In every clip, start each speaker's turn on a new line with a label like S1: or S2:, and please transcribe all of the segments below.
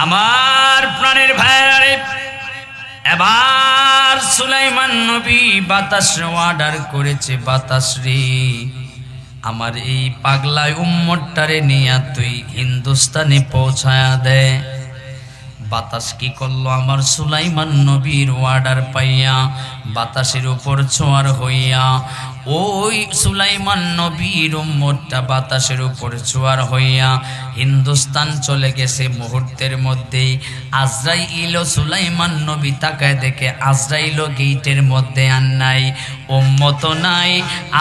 S1: আমার প্রাণের ভাইয়ারে, এবার সুলাইমান নবী বাতাস অর্ডার করেছে, বাতাস রে আমার এই পাগলা উম্মতটারে নিয়ে তুই হিন্দুস্তানে পৌঁছায়া দে। বাতাস কি করলো? আমার সুলাইমান নবীর অর্ডার পাইয়া বাতাসের উপর ছোঁয়ার হইয়া ওই সুলাইমান নবীর উম্মতটা বাতাসের উপর ছোঁয়ার হইয়া হিন্দুস্তান চলে গেছে মুহূর্তের মধ্যেই। আজরাইল সুলাইমান নবী তাকায় দেখে আজরাইল গেটের মধ্যে আর নাই, উম্মত নাই,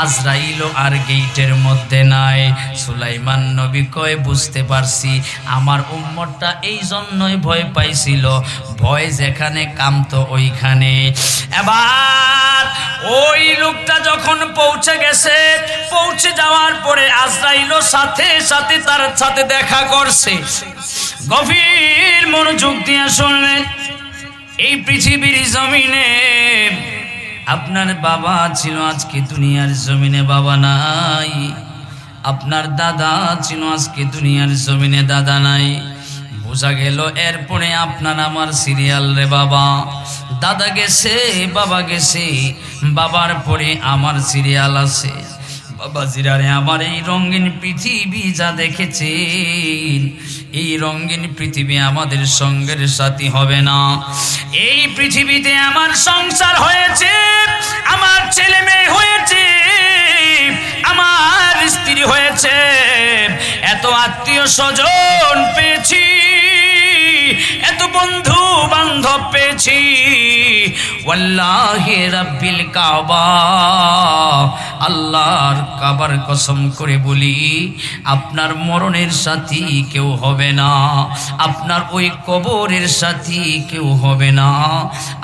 S1: আজরাইল আর গেটের মধ্যে নাই। সুলাইমান নবী কয় বুঝতে পারছি আমার উম্মতটা এই জন্যই ভয় পাইছিল, ভয় যেখানে কামতো ওইখানে। এবার ওই লোকটা যখন পৌঁছে গেছে, পৌঁছে যাওয়ার পরে আজরাইল সাথে সাথে তার সাথে দেখা করছে। গভীর মনোযোগ দিয়ে শুনলেন, এই পৃথিবীর জমিনে আপনার বাবা ছিল, আজকে দুনিয়ার জমিনে বাবা নাই। আপনার দাদা ছিল, আজকে দুনিয়ার জমিনে দাদা নাই। বোঝা গেল এরপরে আপনার আমার সিরিয়াল রে বাবা। দাদা গেছে, বাবা গেছে, বাবার পরে আমার সিরিয়াল আছে। বাবা জিরারে আমার এই রঙিন পৃথিবী যা দেখেছেন, এই রঙিন পৃথিবী আমাদের সঙ্গের সাথী হবে না। এই পৃথিবীতে আমার সংসার হয়েছে, আমার ছেলে মেয়ে হয়েছে, আমার স্ত্রী হয়েছে, এত আত্মীয় স্বজন পেয়েছি, এত বন্ধু বান্ধব পেয়েছি। ওয়াল্লাহি রাব্বিল কাবা, আল্লাহর কাবার কসম করে বলি আপনার মরণের সাথী কেউ হবে না, আপনার ওই কবরের সাথী কেউ হবে না,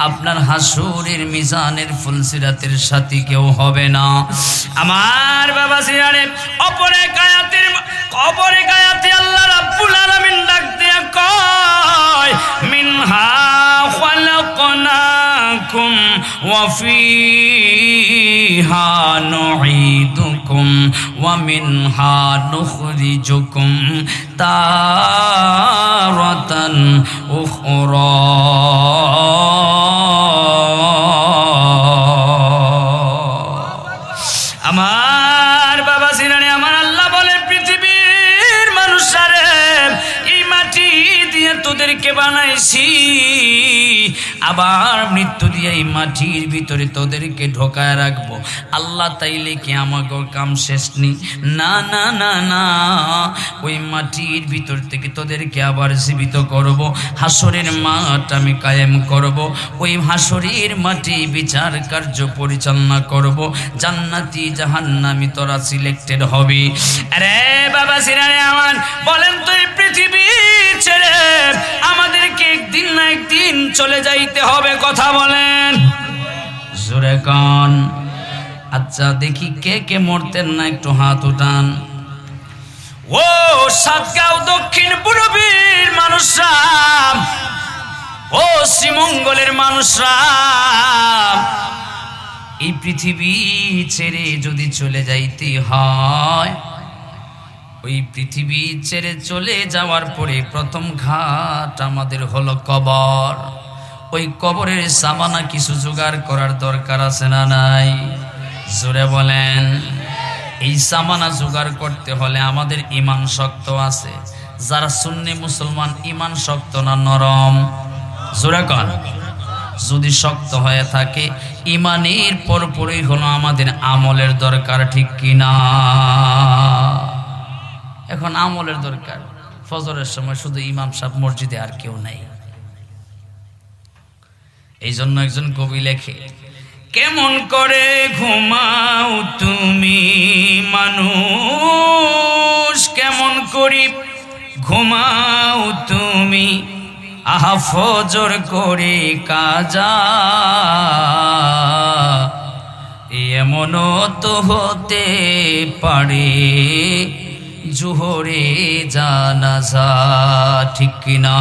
S1: আপনার হাসুরের মিজানের ফুলসিরাতের সাথী কেউ হবে না। আমার বাবা সিরারে অপরে কায়াতে আল্লাহ রাব্বুল আলামিন ডাক দিয়া কয়, মিনহা খালাকনাকুম ওয়া ফিহা নুঈদুকুম ওয়া মিনহা নুখরিজুকুম তারাতান উখরা। আমার বাবা সিরানি আমার আল্লাহ বলে, পৃথিবীর মানুষরে এই মাটি দিয়ে তোদেরকে বানাইছি, আবার মৃত্যু দিয়ে এই মাটির ভিতরে তোদেরকে ঢোকায় রাখবো। আল্লাহ তাইলে কি আমাকে কাম শেষ নেই? না না না না, ওই মাটির ভিতর থেকে তোদেরকে আবার জীবিত করব, হাসরের মাঠ আমি কায়েম করব, ওই হাসরের মাটি বিচার কার্য পরিচালনা করব, জান্নাতি জাহান্নামী তোরা সিলেক্টেড হবি। আরে বাবা সিরারে আমার বলেন তো, এই পৃথিবী ছেড়ে আমাদেরকে একদিন না একদিন চলে যাইতে হবে, কথা বলেন জোরে কান। আচ্ছা দেখি কে কে মরতেন না, একটু হাত উঠান। ও সাতগাঁও দক্ষিণ পূর্বের মানুষরা, ও শ্রীমঙ্গলের মানুষরা, এই পৃথিবী ছেড়ে যদি চলে যাইতে হয়, ওই পৃথিবী ছেড়ে চলে যাওয়ার পরে প্রথম ঘাট আমাদের হলো কবর। ওই কবরের সামানা কিছু জোগাড় করার দরকার আছে না নাই? জোরে বলেন। এই সামানা জোগাড় করতে হলে আমাদের ঈমান শক্ত আছে। যারা সুন্নি মুসলমান, ঈমান শক্ত না নরম? জোরে কন। যদি শক্ত হয়ে থাকে, ঈমানের পরপরই হলো আমাদের আমলের দরকার, ঠিক কিনা? এখন আমলের দরকার। ফজরের সময় শুধু ইমাম সাহেব মসজিদে, আর কেউ নাই। এই জন্য একজন কবি লেখে, কেমন করে ঘুমাও তুমি মানুষ, কেমন করি ঘুমাও তুমি, আহা ফজর করে কাজা, এমনও তো হতে পারে জোহরে জানাজা, ঠিক কিনা?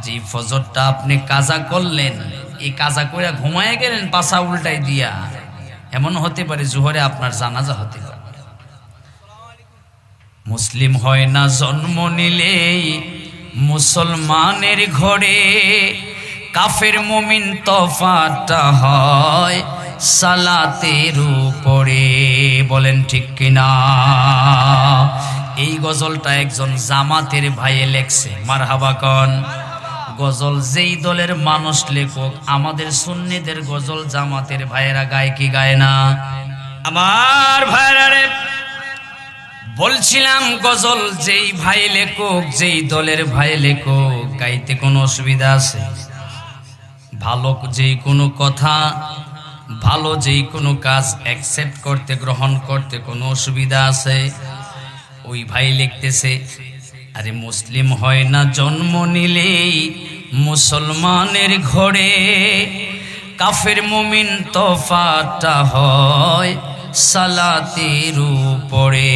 S1: যে ফজরটা আপনি কাজা করলেন, এই কাজা করে ঘুমায় গেলেন পাছা উল্টাই দিয়া, এমন হতে পারে জোহরে আপনার জানাজা হতে পারে। মুসলিম হয় না জন্ম নিলেই, মুসলমানের ঘরে কাফের মুমিন তফাতটা হয় সালাতের উপরে। বলেন ঠিক কিনা? এই গজলটা একজন জামাতের ভাইয়ে লেখছে, মারহাবা কন। গজল যেই দলের মানুষ লেখক, আমাদের সুন্নিদের গজল জামাতের ভাইয়েরা গায় কি গায় না? আমার ভাইয়েরা রে, বলছিলাম গজল যেই ভাই লেখক, যেই দলের ভাই লেখক, গাইতে কোনো অসুবিধা আছে? ভালো যেই কোনো কথা, ভালো যেই কোনো কাজ অ্যাকসেপ্ট করতে, গ্রহণ করতে কোনো অসুবিধা আছে? ওই ভাই লিখতেছে, আরে মুসলিম হয় না জন্ম নিলেই মুসলমানের ঘরে, কাফের মুমিন তফাতটা হয় সালাতের উপরে।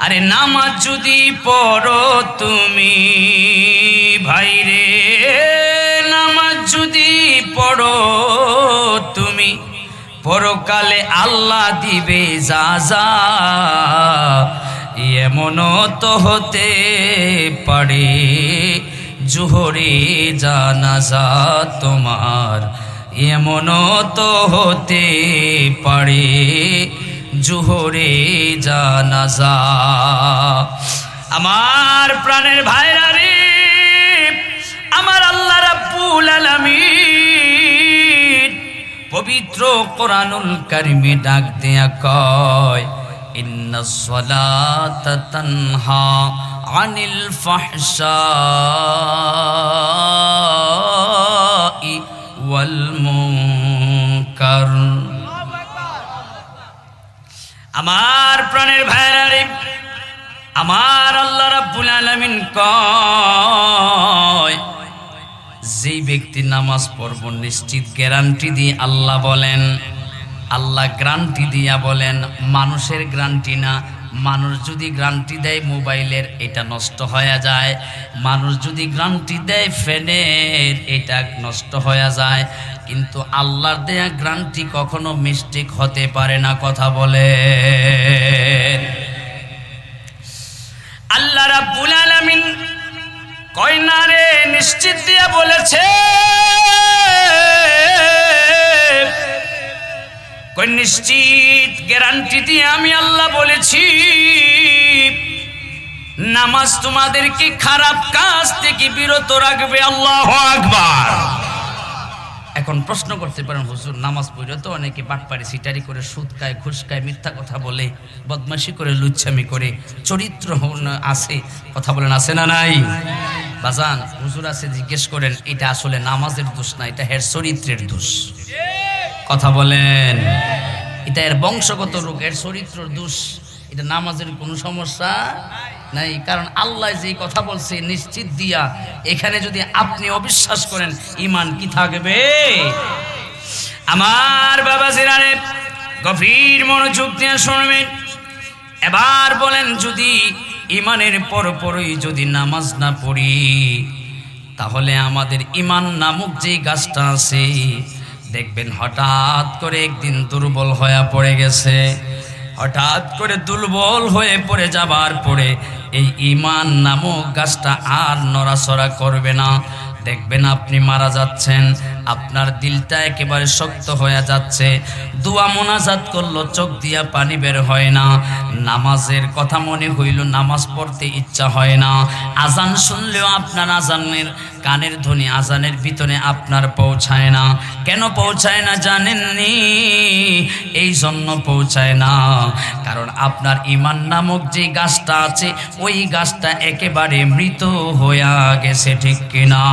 S1: আরে নামাজ যদি পড়ো তুমি ভাইরে, নামাজ যদি পড়ো তুমি, পরকালে আল্লাহ দিবে যাজা। এমনও তো হতে পারে জোহরে জানাজা তোমার, এমনও তো হতে পারে জোহরে জানাজা। আমার প্রাণের ভাইরা রে, আমার আল্লাহ রাব্বুল আলামিন পবিত্র কোরআনুল কারিমে ডাক দেয়া কয়, ইন্নাস সালাতা তানহা আনিল ফাহশাই ওয়াল মুনকার। আমার প্রাণের ভাইরা রে, আমার আল্লাহ রাব্বুল আলামিন কয়, যেই ব্যক্তি নামাজ পড়ব নিশ্চিত গ্যারান্টি দিয়ে আল্লাহ বলেন, আল্লাহ গ্যারান্টি দিয়া বলেন, মানুষের গ্যারান্টি না। মানুষ যদি গ্যারান্টি দেয় মোবাইলের, এটা নষ্ট হয়ে যায়। মানুষ যদি গ্যারান্টি দেয় ফ্যানের, এটা নষ্ট হয়ে যায়। কিন্তু আল্লাহর দেয়া গ্যারান্টি কখনো মিস্টেক হতে পারে না। কথা বলে আল্লাহ রাব্বুল আলামিন কয় না রে, নিশ্চিত দিয়া বলেছে, কই নিশ্চিত গ্যারান্টি দিয়ে আমি আল্লাহ বলেছি, নামাজ তোমাদেরকে খারাপ কাজ থেকে বিরত রাখবে। আল্লাহু আকবার। এখন প্রশ্ন করতে পারেন, হুজুর নামাজ পড়ে তো অনেকে বাটপারি সিটারি করে, সুদ খায়, ঘুষ খায়, মিথ্যা কথা বলে, বদমাশি করে, লুচ্ছামি করে, চরিত্র আছে, কথা বলেন আছে না নাই? বাজান হুজুর আছে, জিজ্ঞেস করেন, এটা আসলে নামাজের দোষ না, এটা এর চরিত্রের দোষ। কথা বলেন, এটা এর বংশগত রোগ, এর চরিত্রের দোষ। এটা নামাজের কোনো সমস্যা নাই। কারণ আল্লাহ যেই কথা বলছে নিশ্চিত দিয়া, এখানে যদি আপনি অবিশ্বাস করেন, ঈমান কি থাকবে? আমার বাবা জিরানে গভীর মনোযোগ দিয়ে শুনবেন। এবার বলেন, যদি ঈমানের পরপরই যদি নামাজ না পড়ি, তাহলে আমাদের ঈমান নামক যে গাছটা আছে, দেখবেন হঠাৎ করে একদিন দুর্বল হয়ে পড়ে গেছে। হঠাৎ করে দুর্বল হয়ে পড়ে যাবার পরে এই ঈমান নামক গাছটা আর নড়াচড়া করবে না। দেখবেন আপনি মারা যাচ্ছেন, আপনার দিলটা একেবারে শক্ত হয়ে যাচ্ছে। দোয়া মোনাজাত করলো, চোখ দিয়া পানি বের হয় না। নামাজের কথা মনে হইল, নামাজ পড়তে ইচ্ছা হয় না। আজান শুনলেও আপনার আজানের কানের ধ্বনি আজানের ভিতরে আপনার পৌঁছায় না। কেন পৌঁছায় না জানেননি? এই জন্য পৌঁছায় না, কারণ আপনার ঈমান নামক যে গাছটা আছে, ওই গাছটা একেবারে মৃত হইয়া গেছে। ঠিক কিনা?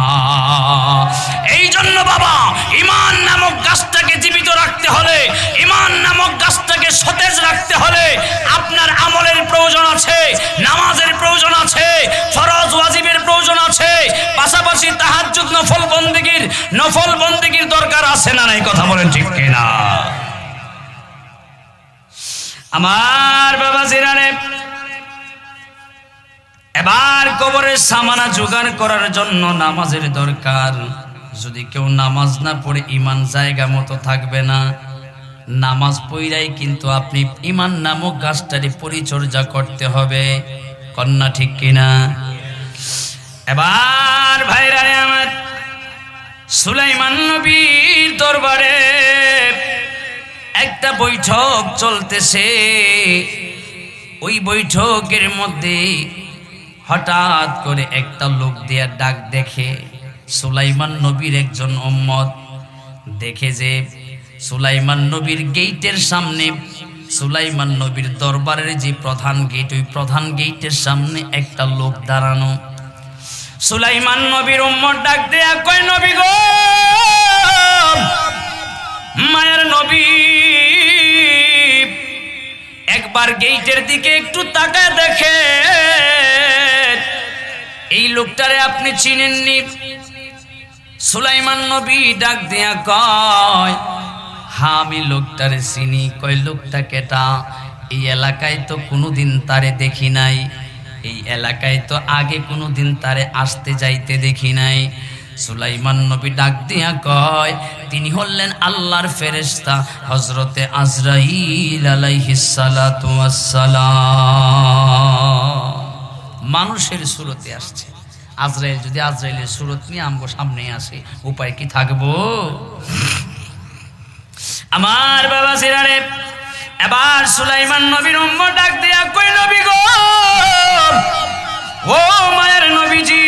S1: এই জন্য বাবা, ঈমান নামক গাছটাকে জীবিত রাখতে হলে, ঈমান নামক গাছটাকে সতেজ রাখতে হলে আপনার আমলের প্রয়োজন আছে, নামাজের প্রয়োজন আছে, ফরজ ওয়াজিবের প্রয়োজন আছে, পাশাপাশি তাহাজ্জুদ নফল বন্দেগীর দরকার আছে না নাই? কথা বলেন ঠিক কিনা? আমার বাবা জিরানে, এবার কবরের সামানা জোগাড় করার জন্য নামাজের দরকার। যদি কেউ নামাজ না পড়ে ঈমান জায়গা মতো থাকবে না। নামাজ পড়াই কিন্তু আপনি ঈমান নামক গাছটারে পরিচর্যা করতে হবে। কন্যা ঠিক কিনা? এবার ভাইরা আমার সুলাইমান নবীর দরবারে একটা বৈঠক চলতেছে। ওই বৈঠকের মধ্যে হঠাৎ করে একটা লোক দিয়া ডাক দেখে সুলাইমান নবীর একজন উম্মত, দেখে যে সুলাইমান নবীর গেটের সামনে, সুলাইমান নবীর দরবারের যে প্রধান গেট, ওই প্রধান গেটের সামনে একটা লোক দাঁড়ানো। সুলাইমান নবীর উম্মত ডাক দেয়া কয়, নবী গো, মায়ের নবী, একবার গেটের দিকে একটু তাকায় দেখে এই লোকটারে আপনি চিনেননি? সুলাইমান নবী ডাক দেয়া কয়, হ্যাঁ আমি লোকটারে চিনি। কয় লোকটা কেটা? এই এলাকায় তো কোনোদিন তারে দেখি নাই, এই এলাকায় তো আগে কোনোদিন তারে আসতে যাইতে দেখি নাই। সুলাইমান নবী ডাক দিয়া কয়, তিনি হলেন আল্লাহর ফেরেশতা হযরতে আজরাইল আলাইহিস সালাতু ওয়াস সালাম। মানুষের সুরতে আসছে। আজরাইল যদি আজরাইলের সুরত নিয়ে আমগো সামনে আসে, উপায় কি থাকবো? আমার বাবা সিরারে এবার সুলাইমান নবীর উম্মত ডাক দিয়া কই, নবী গো, ও মায়ের নবীজি,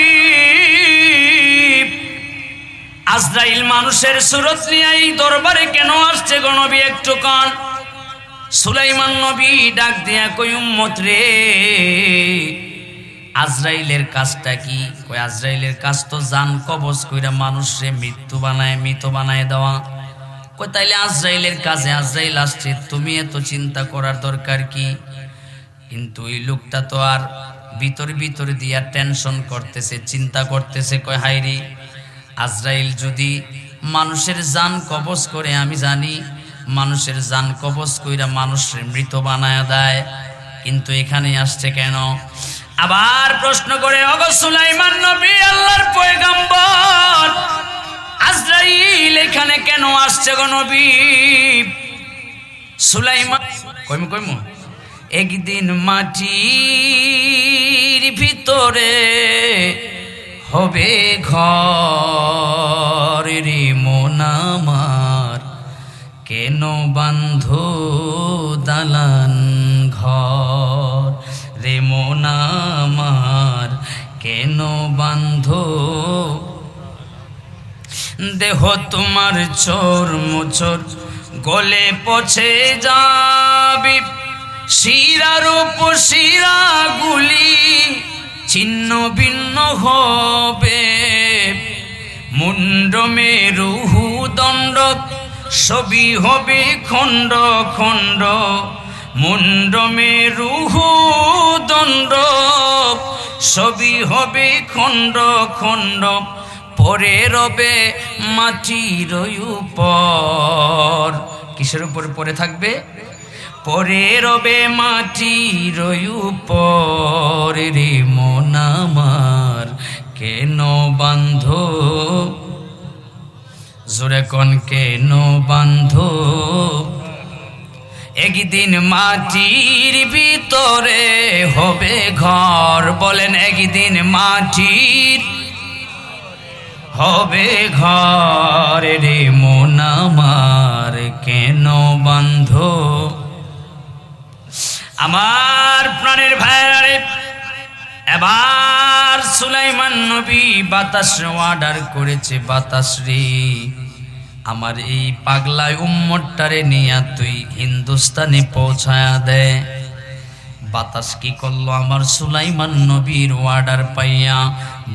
S1: আজরাইল মানুষের সুরত নিয়ে এই দরবারে কেন আসছে গো নবী, একটু কন। সুলাইমান নবী ডাক দিয়া কই, উম্মত রে, আজরাইলের কাজটা কি? কই আজরাইলের কাজ তো জান কবজ কইরা মানুষরে মৃত বানায় দেওয়া। কই তাইলে আজরাইলের কাজে আজরাইল আসছে, তুমি এত চিন্তা করার দরকার কি? কিন্তু এই লোকটা তো আর ভিতর দিয়া টেনশন করতেছে, চিন্তা করতেছে। কয় হায়রে, আজরাইল যদি মানুষের জান কবজ করে, আমি জানি মানুষের জান কবজ কইরা মানুষের মৃত বানায় দেয়, কিন্তু এখানে আসছে কেন? আবার প্রশ্ন করে, ওগো সুলাইমান নবী, আল্লাহর পয়গম্বর, আজরাইল এখানে কেন আসছে গো নবী? সুলাইমান কইমু একদিন মাটির ভিতরে হবে ঘর রে মন আমার, কেন বান্ধো দালান ঘর রে মন আমার, কেন বান্ধো দেহ তোমার চোর মোচর গলে পচে যাবি, শিরার উপর শিরাগুলি ছিন্ন ভিন্ন হবে, মুন্ড মেরুহু দণ্ড সবই হবে খণ্ড খণ্ড, মুন্ড মেরুহু দণ্ড সবই হবে খণ্ড খণ্ড, পরে রবে মাটির উপর। কিসের উপর পরে থাকবে? পরে রবে মাটির উপর রে মন আমার, কেন বান্ধো, জোরে কোন কেন বান্ধো, একদিন মাটির ভিতরে হবে ঘর। বলেন একদিন মাটির হবে ঘর রে মন আমার, কেন বান্ধো। আমার প্রাণের ভাইরা রে, এবার সুলাইমান নবী বাতাস অর্ডার করেছে, বাতাস রে, আমার এই পাগলায় উম্মতটারে নিয়া তুই হিন্দুস্তানে পৌঁছায়া দে। বাতাস কি করলো? আমার সুলাইমান নবীর অর্ডার পাইয়া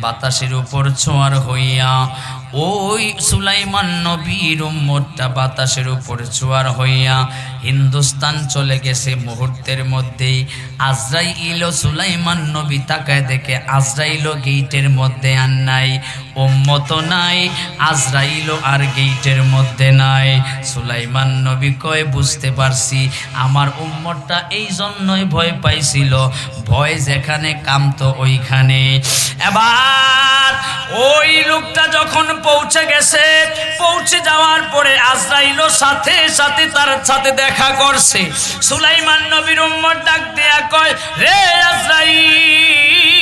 S1: বাতাসের উপর ছোঁয়ার হইয়া ওই সুলাইমান নবীর উম্মতটা বাতাসের উপর ছোঁয়ার হইয়া হিন্দুস্তান চলে গেছে মুহূর্তের মধ্যেই। আজরাইল সুলাইমান নবী তাকায় দেখে আজরাইল গেটের মধ্যে আর নাই, উম্মত নাই, আজরাইল আর গেটের মধ্যে নাই। সুলাইমান নবী কয়, বুঝতে পারছি আমার উম্মতটা এই জন্যই ভয় পাইছিল, ভয় যেখানে কামতো ওইখানে। এবার ওই লোকটা যখন পৌঁছে গেছে, পৌঁছে যাওয়ার পরে আজরাইল সাথে সাথে তার সাথে দেখা করছে। সুলাইমান নবীর উম্মত ডাক দেয়া কয়, রে আজরাইল,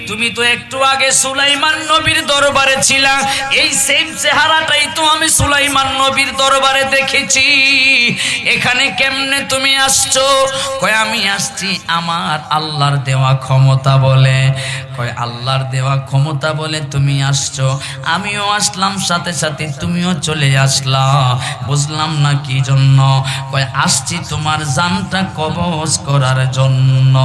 S1: তুমি তুমি তো একটু আগে সুলাইমান নবীর দরবারে ছিলা, এই সেম চেহারাটাই তো আমি সুলাইমান নবীর দরবারে দেখেছি, এখানে কেমনে তুমি আসছো? কয় আমি আসছি আমার আল্লাহর দেওয়া ক্ষমতা বলে। কয় আল্লাহর দেওয়া ক্ষমতা বলে তুমি আসছো, আমিও আসলাম সাথে সাথে তুমিও চলে আসলা, বুঝলাম না কি জন্য? কয় আসছি তোমার জানটা কবজ করার জন্য।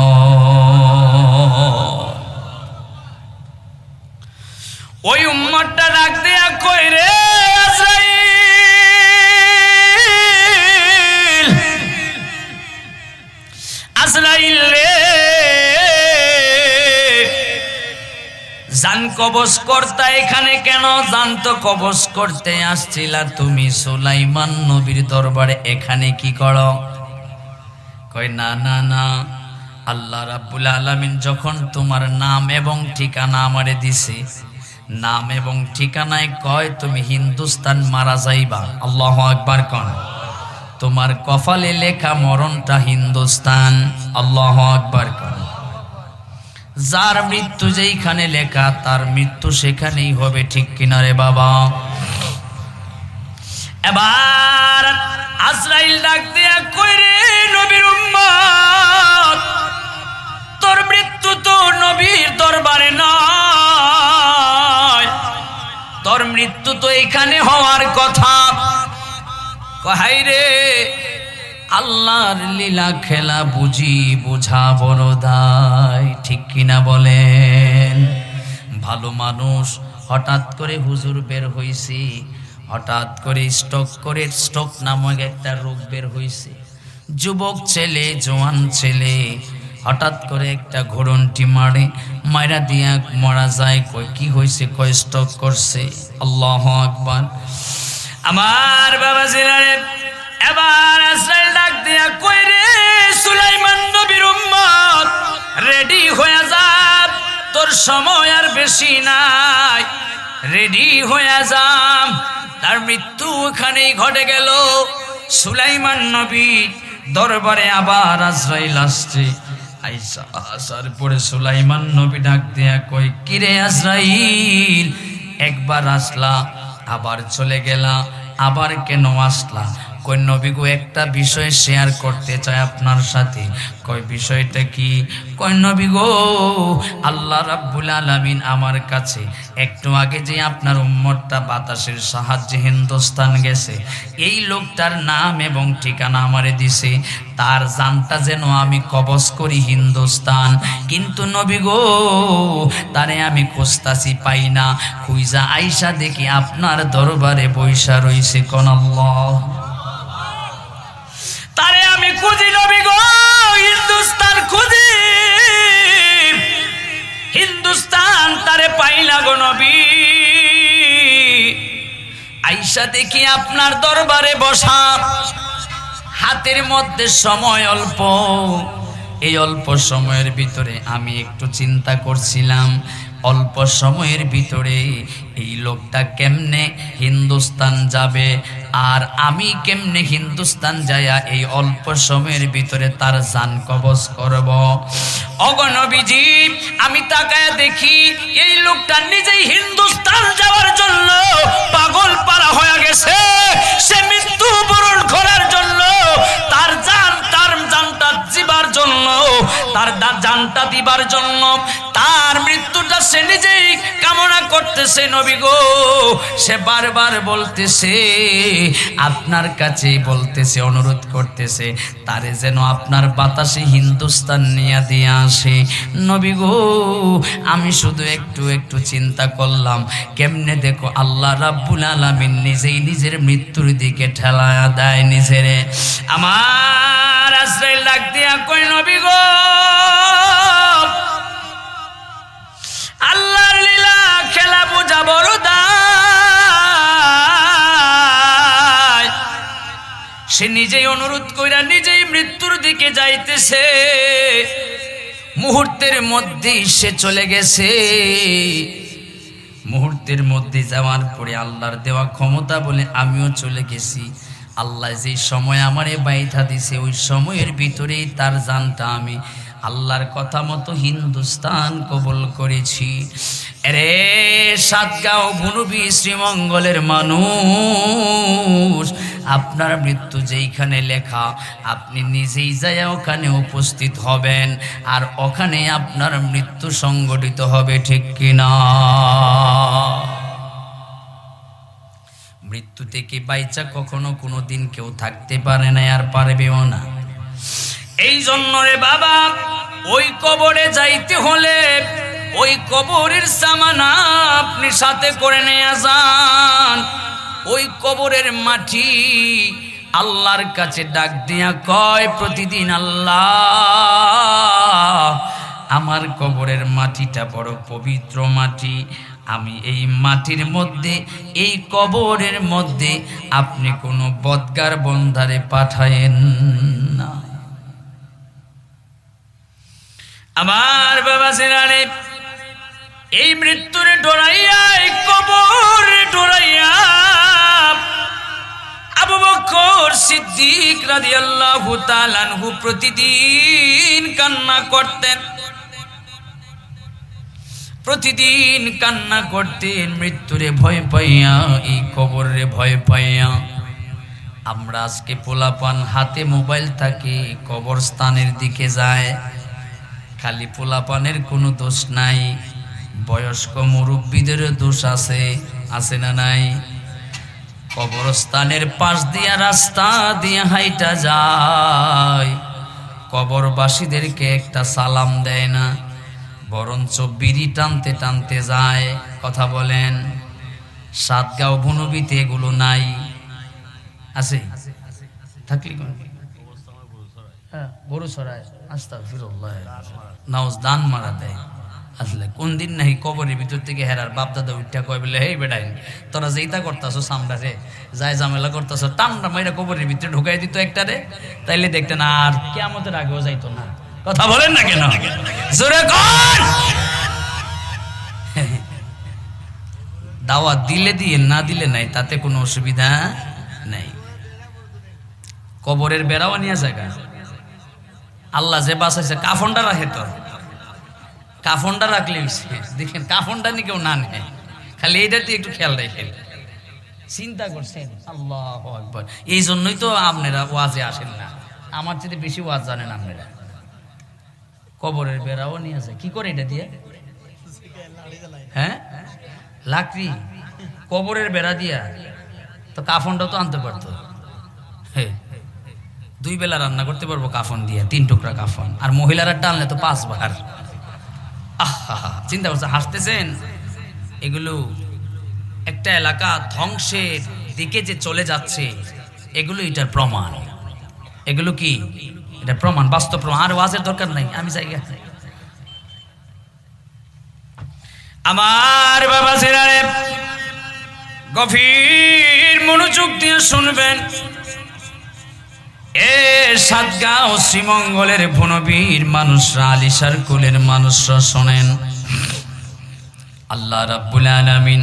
S1: ওই উম্মতটা ডাক দেয়া কই রে আজরাইল, আজরাইল রে, জান কবজ করতা এখানে কেন? জান তো কবজ করতে আসছিলা তুমি সুলাইমান নবীর দরবারে, এখানে কি করো? কয় না না না, আল্লাহ রাব্বুল আলামিন যখন তোমার নাম এবং ঠিকানা আমারে দিছে, নাম এবং ঠিকানায় কয় তুমি হিন্দুস্তান মারা যাইবা। আল্লাহু আকবার কোন। তোমার কপালে লেখা মরণটা হিন্দুস্তান। আল্লাহু আকবার কোন। যার মৃত্যু যেইখানে লেখা তার মৃত্যু সেখানেই হবে, ঠিক কিনা রে বাবা? এবার আজরাইল ডাক দেয়া কই রে নবীর উম্মত, তোর মৃত্যু তো নবীর দরবারে নয়, তোর মৃত্যু তো এখানে হওয়ার কথা। কহাই রে আল্লাহর লীলা খেলা বুঝি বোঝা বড় দায়, ঠিক কিনা বলেন? ভালো মানুষ হঠাৎ করে হুজুর বের হইছে, হঠাৎ করে স্ট্রোক নামক একটা রোগ বের হইছে, যুবক ছেলে জওয়ান ছেলে হঠাৎ করে একটা ঘোড়নটি মারা দিয়া মারা যায়। কই কি হইছে? কয় স্ট্রোক করছে। আল্লাহু আকবার। আমার বাবা জিলারে এবার আজরাইল ডাক দিয়া কই রে সুলাইমান নবীর উম্মত, রেডি হয়ে যা, তোর সময় আর বেশি নাই, রেডি হয়ে যা। তার মৃত্যু ওখানেই ঘটে গেল। সুলাইমান নবী দরবারে আবার আজরাইল আসছে, আইসা আসার পরে সুলাইমান নবী ডাক দিয়া কই কিরে আজরাইল, একবার আসলা আবার চলে গেলা, আবার কেন আসলা? কই নবী গো একটা বিষয় শেয়ার করতে চাই আপনার সাথে। কই বিষয়টা কি? কই নবী গো আল্লাহ রাব্বুল আলামিন আমার কাছে একটু আগে যে আপনার উম্মতটা বাতাসের সাহায্যে হিন্দুস্তান গেছে, এই লোকটার নাম এবং ঠিকানা আমারে দিছে, তার জানটা যেন আমি কবজ করি হিন্দুস্তান। কিন্তু নবী গো তারে আমি খুঁজতাছি পাই না, খুঁজা আইসা দেখি আপনার দরবারে বইসা রইছে। কোন আল্লাহ, তারে আমি খুঁজি নবী গো, হিন্দুস্তান খুঁজি, হিন্দুস্তান তারে পাই না গো নবী। আইসা দেখি আপনার দরবারে বসা, হাতের মধ্যে সময় অল্প, এই অল্প সময়ের ভিতরে আমি একটু চিন্তা করছিলাম, অল্প সময়ের ভিতরে এই লোকটা কেমনে হিন্দুস্তান যাবে, আর আমি কেমনে হিন্দুস্তান যায়া এই অল্প সময়ের ভিতরে তার জান কবজ করব। ওগো নবীজি, আমি তাকায়া দেখি এই লোকটা নিজেই হিন্দুস্তান যাওয়ার জন্য পাগল পারা হয়ে গেছে। সে মৃত্যু বরণ করার জন্য, তার জানটা দিবার জন্য, তার জানটা দিবার জন্য, তার মৃত্যুটা সে নিজেই কামনা করতেছে। নবী গো সে বারবার বলতেছে, আপনার কাছে বলতেছে, অনুরোধ করতেছে তারে যেন আপনার বাতাসে হিন্দুস্তান নিয়ে দিয়ে আসে। নবী গো আমি শুধু একটু চিন্তা করলাম, কেমনে দেখো আল্লাহ রাব্বুল আলামিন নিজেই নিজের মৃত্যুর দিকে ঠেলায়া দেয় নিজেরে। আমার আজরাইল ডাক দিয়া কই নবী গো আল্লাহর লীলা খেলা বোঝা বড় দায়। সে নিজেই অনুরোধ কইরা নিজেই মৃত্যুর দিকে যাইতেছে, মুহূর্তের মধ্যেই সে চলে গেছে। মুহূর্তের মধ্যে যাওয়ার পরে আল্লাহর দেওয়া ক্ষমতা বলে আমিও চলে গেছি। আল্লাহ যে সময় আমারে বাইধা দিছে, ওই সময়ের ভিতরেই তার জানটা আমি আল্লাহর কথা মতো হিন্দুস্তান কবুল করেছি। আরে সাতগাঁও ভুনুবি শ্রীমঙ্গলের মানুষ, আপনার মৃত্যু যেইখানে লেখা আপনি নিজেই যায় ওখানে উপস্থিত হবেন, আর ওখানে আপনার মৃত্যু সংগঠিত হবে, ঠিক কিনা? মৃত্যু থেকে বাইচা কখনো কোনো দিন কেউ থাকতে পারে না, আর পারবেও না। এই জন্য রে বাবা, ওই কবরে যাইতে হলে ওই কবরের সামানা আপনি সাথে করে নিয়ে যান। ওই কবরের মাটি আল্লাহর কাছে ডাক দিয়া কয় প্রতিদিন, আল্লাহ আমার কবরের মাটিটা বড় পবিত্র মাটি, আমি এই মাটির মধ্যে, এই কবরের মধ্যে আপনি কোনো বদগার বন্ধারে পাঠায়েন না। আমার বাবা সেরারে এই মৃত্যুরে ডরাইয়া, এই কবরে ডরাইয়া আবু বকর সিদ্দিক রাদিয়াল্লাহু তাআলা আনহু প্রতিদিন কান্না করতেন, প্রতিদিন কান্না করতেন মৃত্যুরে ভয় পাইয়া, এই কবরে ভয় পাইয়া। আমরা আজকে পোলাপান হাতে মোবাইল থাকে কবরস্থানের দিকে যায়, খালি পোলাপানের কোনো দোষ নাই, বয়স্ক মুরব্বীদের দোষ আছে, আছে না নাই? কবরস্থানের পাশ দিয়া রাস্তা দিয়ে হাইটা যায়, কবরবাসীদেরকে একটা সালাম দেয় না, বরঞ্চ বিড়ি টানতে টানতে যায়। কথা বলেন, সাতগাঁও ভুনুবিতে এগুলো নাই? আছে? থাকলে গরু ছড়ায়, আস্তাগফিরুল্লাহ, নাউজ দান মারা দেয়। আসলে কোন দিন নাকি কবরের ভিতর থেকে হেরার বাপদাদা উঠা কয় বলে, হেই বেটাই তোরা যেইটা করতেছো সামরা রে, যাই ঝামেলা করতেছো, টান্ডা মাইরা কবরের ভিতরে ঢুকাই দিত একটা রে, তাইলে দেখতেন আর কিয়ামতের আগেও যাইতো না। কথা বলেন না কেন? জোরে কর। দাওয়াত দিলে দিয়ে, না দিলে নাই, তাতে কোনো অসুবিধা নাই। কবরের বেড়াও নিয়ে জায়গা আল্লাহ যে বাঁচাইছে, কাফনটা রাখে, তো কাফনটা রাখলে দেখেন, কাফনটা নিয়ে কেউ না নেয়, খালি এইটাতে একটু খেয়াল রাখেন। চিন্তা করছেন? আল্লাহু আকবার। এই জন্যই তো আপনারা ওয়াজে আসেন না, আমার চেয়ে বেশি ওয়াজ জানেন আপনারা। কবরের বেড়াও নিয়ে যায়, কি করে এটা দিয়ে? হ্যাঁ, লাকড়ি কবরের বেড়া দিয়া, তো কাফনটাও তো আনতে পারতো। হ্যাঁ, 2 বেলা রান্না করতে পারবো কাফন দিয়ে, 3 টুকরা কাফন, আর মহিলারা টানলে তো 5 বার। আহা, চিন্তা করছে, হাসতেছেন? এগুলো একটা এলাকা ধ্বংসের দিকে যে চলে যাচ্ছে, এগুলো এটার প্রমাণ। এগুলো কি? এটা প্রমাণ, বাস্তব প্রমাণ। আর ওয়াজের দরকার নাই, আমি জায়গা। আমার বাবা ছেড়ে গভীর মনোযোগ দিয়ে শুনবেন। এ সাতগাঁও শ্রীমঙ্গলের ভুনবীর মানুষরা, আলিশার কুলের মানুষরা শোনেন, আল্লাহ রাব্বুল আলামিন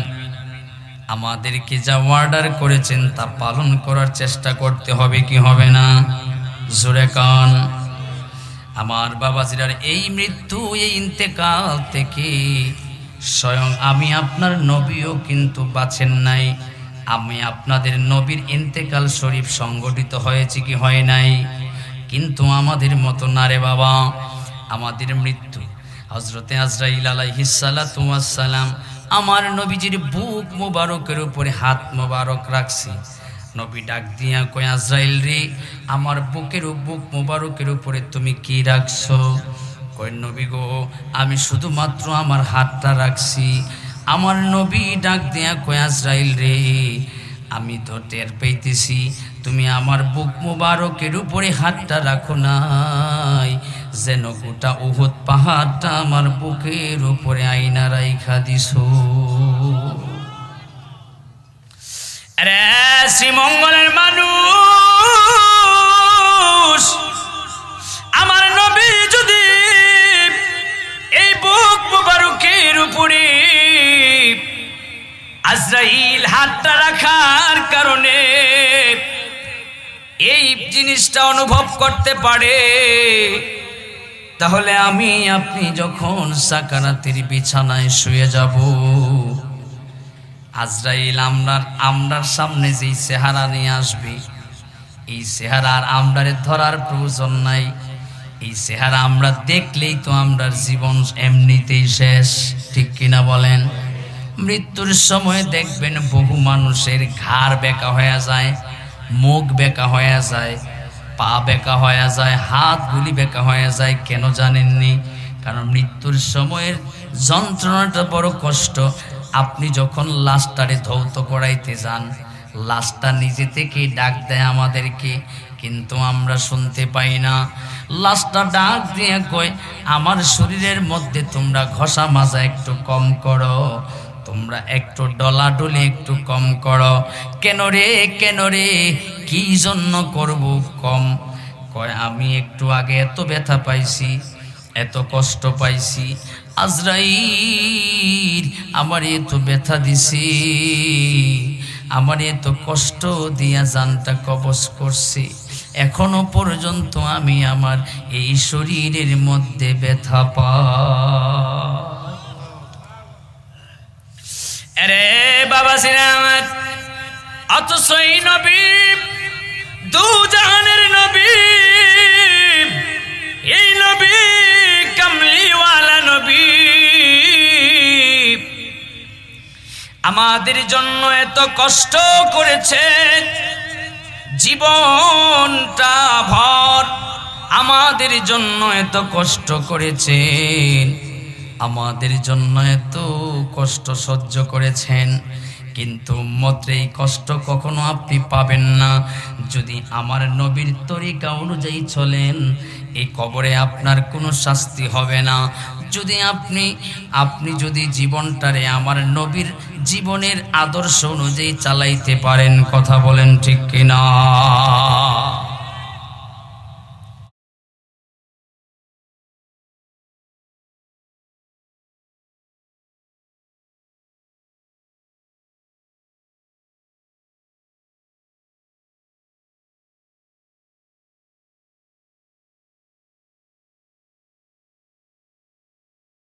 S1: আমাদেরকে যা অর্ডার করেছেন তা পালন করার চেষ্টা করতে হবে, কি হবে না? জোরে কান। আমার বাবাজিরার এই মৃত্যু, এই ইন্তেকাল থেকে স্বয়ং আমি আপনার নবীও কিন্তু বাঁচেন নাই। আমি আপনাদের নবীর ইন্তেকাল শরীফ সংগঠিত হয়েছে কি হয় নাই? কিন্তু আমাদের মতো না রে বাবা। আমাদের মৃত্যু হযরতে আজরাইল আলাইহিস সালাতু ওয়াস সালাম আমার নবীজির বুক মোবারকের উপরে হাত মোবারক রাখছে। নবী ডাক দিয়া কয়, আজরাইল রে, আমার বুক মোবারকের উপরে তুমি কি রাখছো? কয়, নবী গো, আমি শুধুমাত্র আমার হাতটা রাখছি। আমার নবী ডাক দিয়া কয়, আজরাইল রে, আমি তো টের পাইতেছি তুমি আমার বুক মোবারকের উপরে হাতটা রাখো নাই, যেন গোটা উহুদ পাহাড়টা আমার বুকের উপরে আইনা রাইখা দিছো। আরে শ্রীমঙ্গলের মানুষ, আমার নবী যদি এই বুক মোবারকের উপরে আজরাইল হাতটা রাখার কারণে এই জিনিসটা অনুভব করতে পারে, তাহলে আমি আপনি যখন সাকারাতের বিছানায় শুয়ে যাব, আজরাইল আমরার সামনে যেই চেহারা নিয়ে আসবে, এই চেহারা আর আমরারে ধরার প্রয়োজন নাই। এই চেহারা আমরা দেখলেই তো আমরার জীবন এমনিতেই শেষ, ঠিক কিনা বলেন? মৃত্যুর সময় দেখবেন বহু মানুষের ঘাড় বেঁকা হয়ে যায়, মুখ বেঁকা হয়ে যায়, পা বেঁকা হয়ে যায়, হাতগুলি বেঁকা হয়ে যায়। কেন জানেননি? কারণ মৃত্যুর সময়ের যন্ত্রণাটা বড় কষ্ট। আপনি যখন লাশটারে ধৌত করাইতে যান, লাশটা নিজে থেকেই ডাক দেয় আমাদেরকে, কিন্তু আমরা শুনতে পাই না। লাশটা ডাক দিয়ে কয়, আমার শরীরের মধ্যে তোমরা ঘষা মাজা একটু কম করো, তোমরা একটু ডলাডলি একটু কম করো। কেন রে, কেন রে, কি জন্য করব কম? কয়, আমি একটু আগে এত ব্যথা পাইছি, এত কষ্ট পাইছি, আজরাইল আমার এত ব্যথা দিছি, আমার এত কষ্ট দিয়া জানটা কবজ করছি, এখনো পর্যন্ত আমি আমার এই শরীরের মধ্যে ব্যথা পাই। আরে বাবা সিরামত, অথচ এই নবী, দু জাহানের নবী, এই নবী কামলিওয়ালা নবী আমাদের জন্য এত কষ্ট করেছেন, জীবনটা ভর আমাদের জন্য এত কষ্ট করেছেন, আমাদের জন্য এত কষ্ট সহ্য করেছেন। কিন্তু উম্মত এই কষ্ট কখনো আপনি পাবেন না যদি আমার নবীর তরিকা অনুযায়ী চলেন। এই কবরে আপনার কোনো শাস্তি হবে না যদি আপনি যদি জীবনটারে আমার নবীর জীবনের আদর্শ অনুযায়ী চালাইতে পারেন। কথা বলেন ঠিক কিনা?